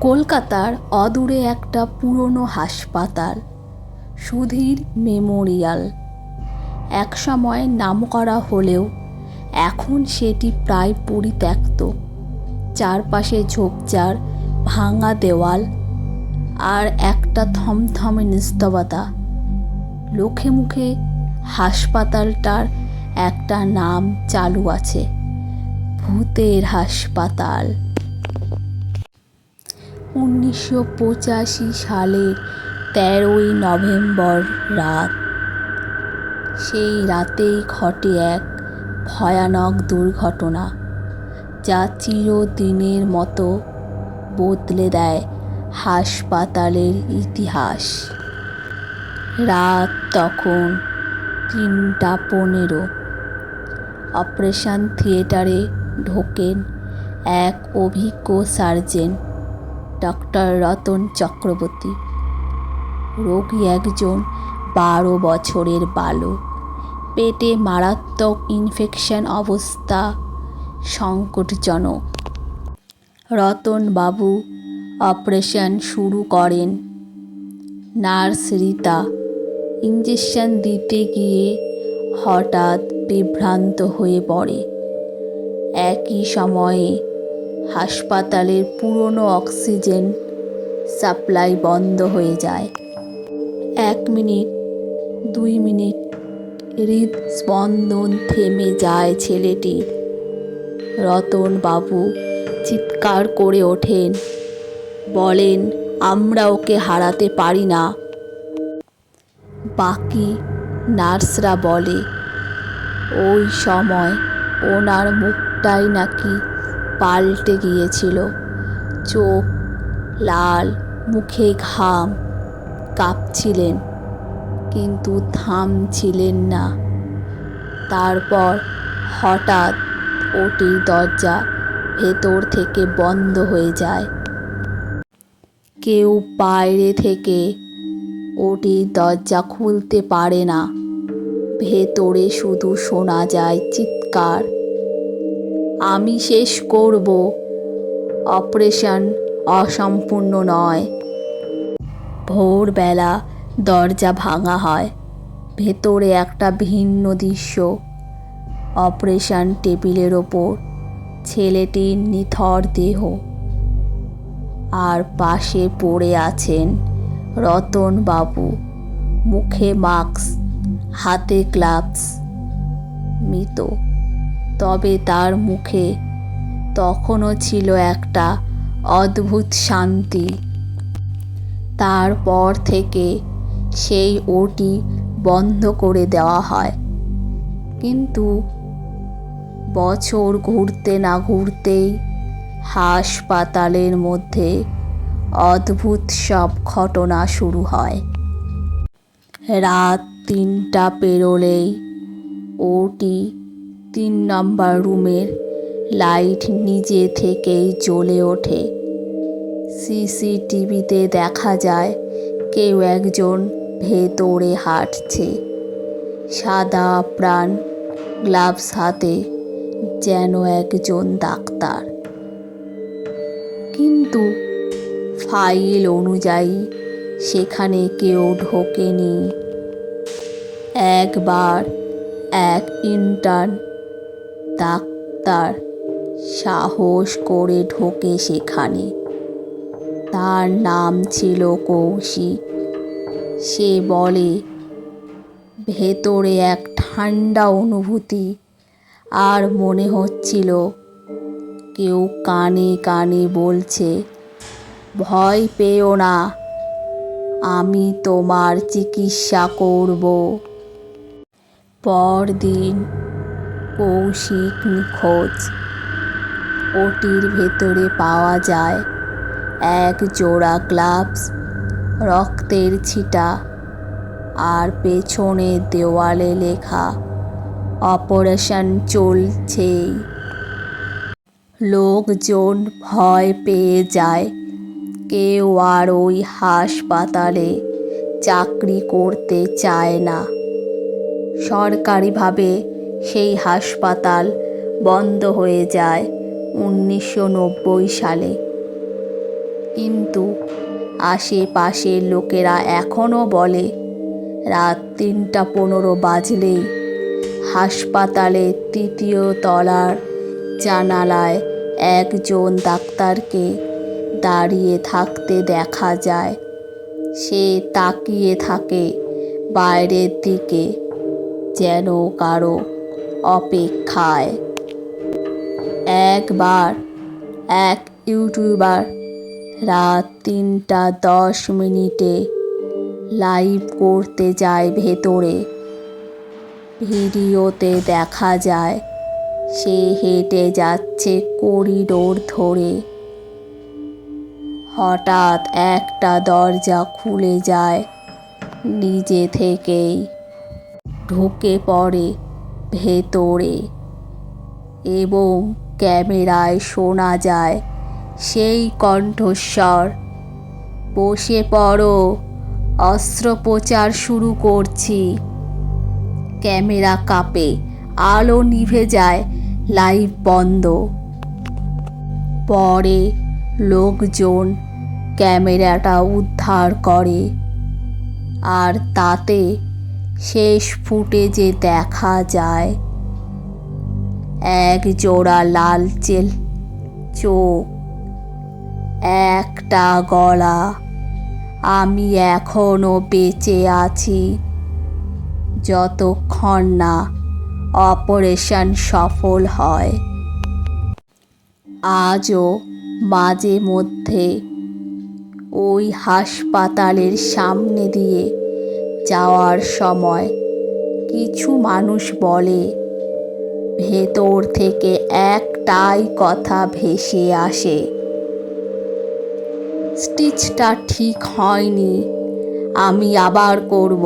কলকাতার অদূরে একটা পুরনো হাসপাতাল, সুধীর মেমোরিয়াল। একসময় নামকরা হলেও এখন সেটি প্রায় পরিত্যক্ত। চারপাশে ঝোপঝাড়, ভাঙা দেওয়াল আর একটা থমথমে নিস্তব্ধতা। লোকে মুখে হাসপাতালটার একটা নাম চালু আছে, ভূতের হাসপাতাল। 1985 সালের 13ই নভেম্বর রাত। সেই রাতেই ঘটে এক ভয়ানক দুর্ঘটনা, যা চিরদিনের মতো বদলে দেয় হাসপাতালের ইতিহাস। রাত তখন 3:15। অপারেশন থিয়েটারে ঢোকেন এক অভিজ্ঞ সার্জন, ডক্টর রতন চক্রবর্তী। রোগী একজন 12 বছরের বালক, পেটে মারাত্মক ইনফেকশন, অবস্থা সংকটজনক। রতনবাবু অপারেশন শুরু করেন। নার্স রীতা ইঞ্জেকশন দিতে গিয়ে হঠাৎ বিভ্রান্ত হয়ে পড়ে। একই সময়ে হাসপাতালের পুরনো অক্সিজেন সাপ্লাই বন্ধ হয়ে যায়। 1 মিনিট, 2 মিনিট, হৃদস্পন্দন থেমে যায় ছেলেটির। রতনবাবু চিৎকার করে ওঠেন, বলেন, আমরা ওকে হারাতে পারি না। বাকি নার্সরা বলে, ওই সময় ওনার মুখটাই নাকি পাল্টে গিয়েছিল। চোখ লাল, মুখে ঘাম, কাঁপছিলেন কিন্তু থামছিলেন না। তারপর হঠাৎ ওটির দরজা ভেতর থেকে বন্ধ হয়ে যায়। কেউ বাইরে থেকে ওটির দরজা খুলতে পারে না। ভেতরে শুধু শোনা যায় চিৎকার, আমি শেষ করব, অপারেশন অসম্পূর্ণ নয়। ভোরবেলা দরজা ভাঙা হয়। ভেতরে একটা ভিন্ন দৃশ্য। অপারেশন টেবিলের ওপর ছেলেটির নিথর দেহ, আর পাশে পড়ে আছেন রতনবাবু, মুখে মাস্ক, হাতে গ্লাভস, মৃত। তবে তার মুখে তখনও ছিল একটা অদ্ভুত শান্তি। তারপর থেকে সেই ওটি বন্ধ করে দেওয়া হয়। কিন্তু বছর ঘুরতে না ঘুরতেই হাসপাতালের মধ্যে অদ্ভুত সব ঘটনা শুরু হয়। রাত 3টা পেরোলেই ওটি 3 নম্বর রুমের লাইট নিজে থেকেই জ্বলে ওঠে। সিসিটিভিতে দেখা যায় কেউ একজন ভেতরে হাঁটছে, সাদা প্রাণ, গ্লাভস হাতে, যেন একজন ডাক্তার। কিন্তু ফাইল অনুযায়ী সেখানে কেউ ঢোকেনি। একবার এক ইন্টার্ন ডাক্তার সাহস করে ঢোকে সেখানে। তার নাম ছিল কৌশিক। সে বলে, ভেতরে এক ঠান্ডা অনুভূতি, আর মনে হচ্ছিল কেউ কানে কানে বলছে, ভয় পেও না, আমি তোমার চিকিৎসা করব। পরদিন কৌশিক নিখোঁজ। ওটির ভেতরে পাওয়া যায় এক জোড়া গ্লাভস, রক্তের ছিটা, আর পেছনের দেওয়ালে লেখা, অপারেশন চলছে। লোকজন ভয় পেয়ে যায়। কেউ আর ওই হাসপাতালে চাকরি করতে চায় না। সরকারিভাবে সেই হাসপাতাল বন্ধ হয়ে যায় 1990 সালে। কিন্তু আশেপাশের লোকেরা এখনও বলে রাত 3:15 বাজলেই হাসপাতালের 3য় তলার জানালায় একজন ডাক্তারকে দাঁড়িয়ে থাকতে দেখা যায়। সে তাকিয়ে থাকে বাইরের দিকে, যেন কারো অপেক্ষায়। একবার এক ইউটিউবার রাত 3:10 লাইভ করতে যায় ভেতরে। ভিডিওতে দেখা যায় সে হেঁটে যাচ্ছে করিডোর ধরে। হঠাৎ একটা দরজা খুলে যায় নিজে থেকেই, ঢুকে পড়ে ভেতরে এবং ক্যামেরায় শোনা যায় সেই কণ্ঠস্বর, বসে পড়ো, অস্ত্রোপচার শুরু করছি। ক্যামেরা কাঁপে, আলো নিভে যায়, লাইভ বন্ধ। পরে লোকজন ক্যামেরাটা উদ্ধার করে, আর তাতে শেষ ফুটেজে দেখা যায় এক জোড়া লালচে চোখ, একটা গলা, আমি এখনো বেঁচে আছি, যতক্ষণ না অপারেশন সফল হয়। আজও মাঝে মধ্যে ওই হাসপাতালের সামনে দিয়ে যাওয়ার সময় কিছু মানুষ বলে, ভেতর থেকে একটাই কথা ভেসে আসে, স্টিচটা ঠিক হয়নি, আমি আবার করব।